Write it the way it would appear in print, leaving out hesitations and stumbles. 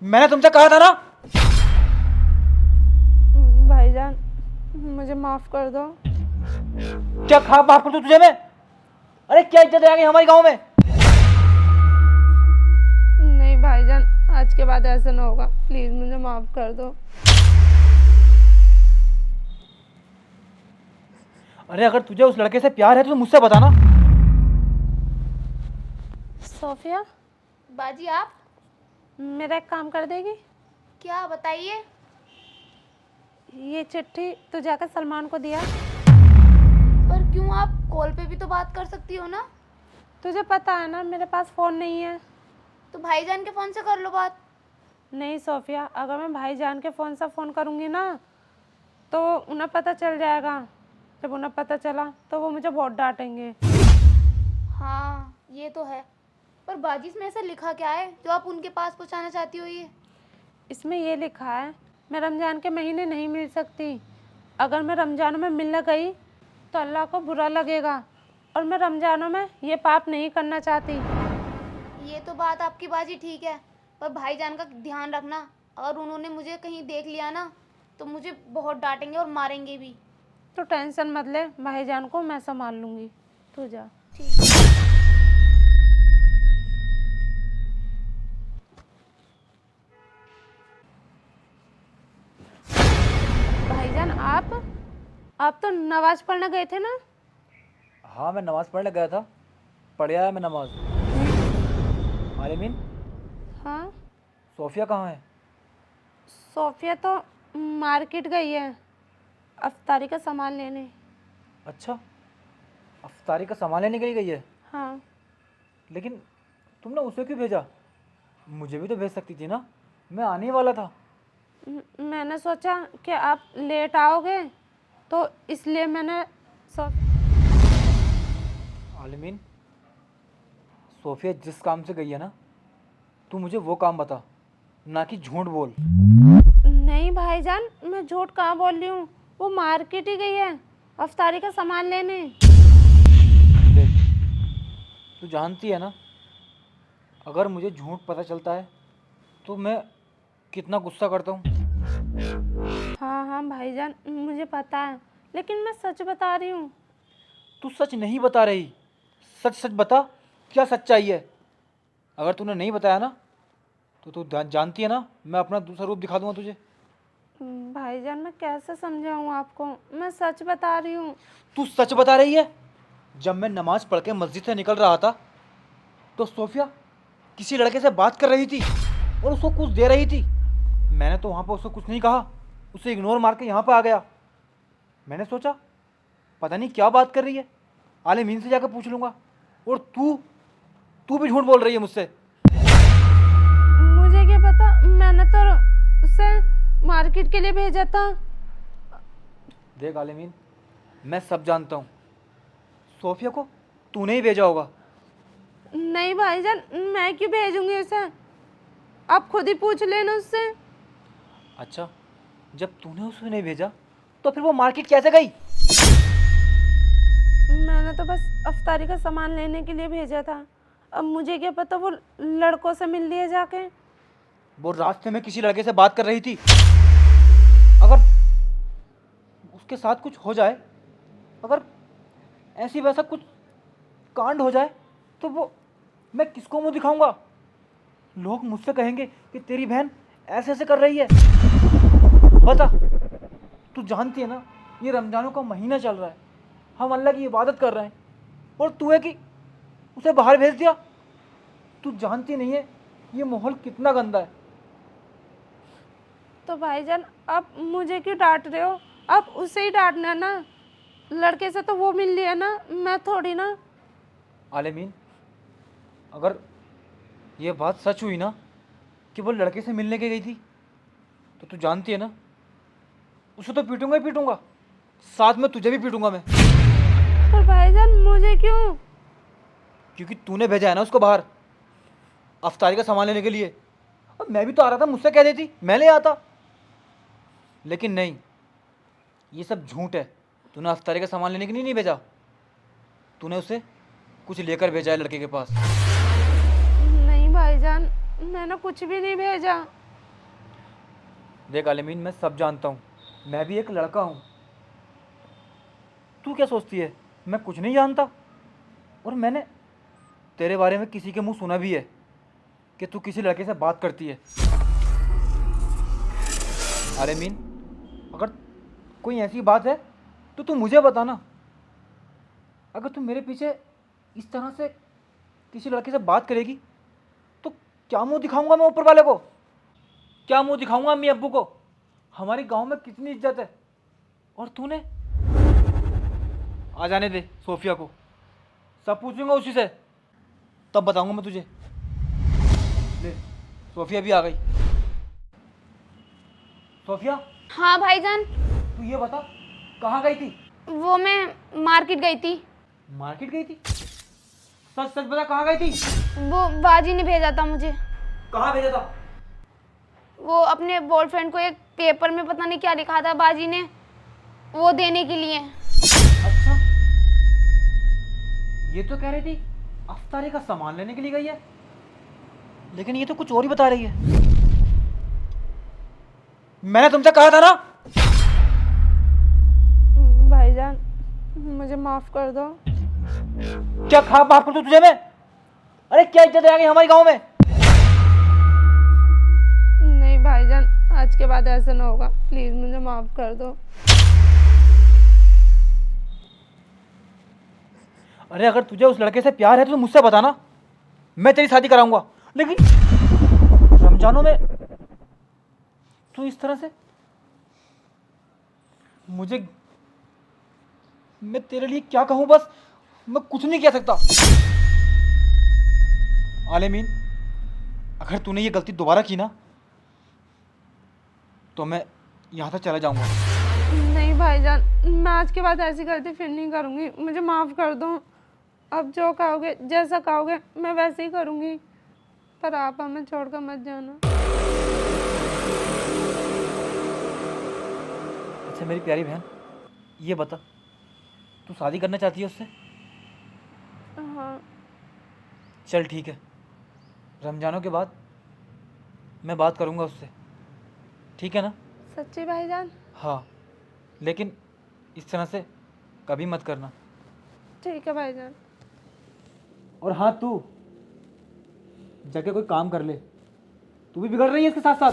मैंने तुमसे कहा था ना। भाईजान मुझे माफ कर दो। क्या खा माफ कर दूं तुझे मैं? अरे क्या इज्जत रह गई हमारे गांव में। नहीं भाईजान, आज के बाद ऐसा ना होगा, प्लीज मुझे माफ कर दो। अरे अगर तुझे उस लड़के से प्यार है तो मुझसे बताना। सोफिया, बाजी आप मेरा एक काम कर देगी? क्या बताइए। ये चिट्ठी तू जाकर सलमान को दिया। पर क्यों, आप कॉल पे भी तो बात कर सकती हो ना। तुझे पता है ना मेरे पास फ़ोन नहीं है। तो भाईजान के फोन से कर लो बात। नहीं सोफिया, अगर मैं भाईजान के फ़ोन से फ़ोन करूँगी ना तो उन्हें पता चल जाएगा। जब उन्हें पता चला तो वो मुझे बहुत डांटेंगे। हाँ ये तो है, पर बाजी इसमें ऐसा लिखा क्या है जो आप उनके पास पहुंचाना चाहती हो ये। इसमें ये लिखा है, मैं रमज़ान के महीने नहीं मिल सकती। अगर मैं रमज़ानों में मिलने गई तो अल्लाह को बुरा लगेगा, और मैं रमज़ानों में ये पाप नहीं करना चाहती। ये तो बात आपकी बाजी ठीक है, पर भाईजान का ध्यान रखना। अगर उन्होंने मुझे कहीं देख लिया ना तो मुझे बहुत डांटेंगे और मारेंगे भी। तो टेंशन मत ले, भाईजान को मैं संभाल लूँगी, तू जा। ठीक। भाईजान आप तो नमाज पढ़ने गए थे ना? हाँ मैं नमाज पढ़ने गया था, पढ़ आया मैं नमाज। आलमीन, हाँ, सोफिया कहाँ है? सोफिया तो मार्केट गई है अफ्तारी का सामान लेने। अच्छा, अफ्तारी का सामान लेने के लिए गई है। हाँ, लेकिन तुमने उसे क्यों भेजा? मुझे भी तो भेज सकती थी ना, मैं आने ही वाला था। मैंने सोचा कि आप लेट आओगे तो इसलिए मैंने सो आलमीन, सोफिया जिस काम से गई है ना, तू मुझे वो काम बता, ना कि झूठ बोल। नहीं भाईजान, मैं झूठ कहाँ बोल रही हूँ, वो मार्केट ही गई है अफ्तारी का सामान लेने। देख, तू जानती है ना, अगर मुझे झूठ पता चलता है तो मैं कितना गुस्सा करता हूँ। हाँ हाँ भाईजान, मुझे पता है, लेकिन मैं सच बता रही हूँ। तू सच नहीं बता रही, सच सच बता, क्या सच्चाई है? अगर तूने नहीं बताया ना तो तू जानती है ना, मैं अपना दूसरा रूप दिखा दूंगा तुझे। भाईजान मैं कैसे समझाऊँ आपको, मैं सच बता रही हूँ। तू सच बता रही है? जब मैं नमाज पढ़ के मस्जिद से निकल रहा था तो सोफिया किसी लड़के से बात कर रही थी और उसको कुछ दे रही थी। मैंने तो वहाँ पर उसको कुछ नहीं कहा, उसे इग्नोर मार के यहाँ पर आ गया। मैंने सोचा पता नहीं क्या बात कर रही है, आलिमीन से जाकर पूछ लूँगा। और तू तू भी झूठ बोल रही है मुझसे। मुझे क्या पता, मैंने तो उसे मार्केट के लिए भेजा था। देख आलिमीन, मैं सब जानता हूँ, सोफिया को तूने ही भेजा होगा। नहीं भाईजान, मैं क्यों भेजूंगी उसे, आप खुद ही पूछ लेना उससे। अच्छा, जब तूने उसे नहीं भेजा तो फिर वो मार्केट कैसे गई? मैंने तो बस अफ्तारी का सामान लेने के लिए भेजा था, अब मुझे क्या पता वो लड़कों से मिल लिए जाके। वो रास्ते में किसी लड़के से बात कर रही थी। अगर उसके साथ कुछ हो जाए, अगर ऐसी वैसा कुछ कांड हो जाए तो वो मैं किसको मुंह दिखाऊंगा? लोग मुझसे कहेंगे कि तेरी बहन ऐसे ऐसे कर रही है। बता, तू जानती है ना, ये रमजानों का महीना चल रहा है, हम अल्लाह की इबादत कर रहे हैं, और तू है कि उसे बाहर भेज दिया। तू जानती नहीं है ये माहौल कितना गंदा है। तो भाईजान आप मुझे क्यों डांट रहे हो, आप उसे ही डांटना ना, लड़के से तो वो मिल लिया ना, मैं थोड़ी ना। आलमीन, अगर ये बात सच हुई ना कि वो लड़के से मिलने के गई थी, तो तू जानती है ना, उसे तो पीटूंगा ही पीटूंगा, साथ में तुझे भी पीटूंगा मैं। पर भाईजान मुझे क्यों? क्योंकि तूने भेजा है ना उसको बाहर अफ्तारी का सामान लेने के लिए। अब मैं भी तो आ रहा था, मुझसे कह देती मैं ले आता। लेकिन नहीं, ये सब झूठ है। तूने अफ्तारी का सामान लेने के लिए नहीं भेजा, तूने उसे कुछ लेकर भेजा है लड़के के पास। नहीं भाईजान, मैंने कुछ भी नहीं भेजा। देख आलमीन, मैं सब जानता हूँ, मैं भी एक लड़का हूँ। तू क्या सोचती है मैं कुछ नहीं जानता? और मैंने तेरे बारे में किसी के मुंह सुना भी है कि तू किसी लड़के से बात करती है। आलमीन, अगर कोई ऐसी बात है तो तू मुझे बता ना। अगर तू मेरे पीछे इस तरह से किसी लड़के से बात करेगी तो क्या मुंह दिखाऊंगा मैं ऊपर वाले को? क्या मुंह दिखाऊंगा अम्मी अब्बू को? हमारे गांव में कितनी इज्जत है, और तूने। आ जाने दे सोफिया को, सब पूछूंगा उसी से, तब बताऊंगा मैं तुझे। ले, सोफिया भी आ गई। सोफिया, हाँ भाईजान। तू ये बता, कहाँ गई थी? वो मैं मार्केट गई थी। मार्केट गई थी? सच सच बता, कहाँ गई थी? वो बाजी ने भेजा था मुझे। कहाँ भेजा था? वो अपने बॉयफ्रेंड को एक पेपर में पता नहीं क्या लिखा था बाजी ने, वो देने के लिए। अच्छा, ये तो कह रही थी अफ्तारी का सामान लेने के लिए गई है, लेकिन ये तो कुछ और ही बता रही है। मैंने तुमसे कहा था ना। भाईजान मुझे माफ़ कर दो। क्या खा माफ कर दूं तुझे मैं? अरे क्या इज्जत आ गई हमारे गांव में? नहीं भाईजान, आज के बाद ऐसा ना होगा, प्लीज़ मुझे माफ़ कर दो। अरे अगर तुझे उस लड़के से प्यार है तो मुझसे बताना, मैं तेरी शादी कराऊंगा। लेकिन रमजानों में तू इस तरह से मुझे, मैं तेरे लिए क्या कहूं? बस मैं कुछ नहीं कह सकता। आलेमीन, अगर तूने ये गलती दोबारा की ना तो मैं यहाँ से चला जाऊंगा। नहीं भाईजान, मैं आज के बाद ऐसी गलती फिर नहीं करूँगी, मुझे माफ़ कर दो। अब जो कहोगे, जैसा कहोगे मैं वैसे ही करूँगी, पर आप हमें छोड़कर मत जाना। अच्छा मेरी प्यारी बहन, ये बता, तू शादी करना चाहती है उससे? हाँ। चल ठीक है, रमजानों के बाद मैं बात करूंगा उससे, ठीक है ना? सच्ची भाईजान? हाँ, लेकिन इस तरह से कभी मत करना। ठीक है भाईजान। और हाँ, तू जाके कोई काम कर ले, तू भी बिगड़ रही है इसके साथ साथ।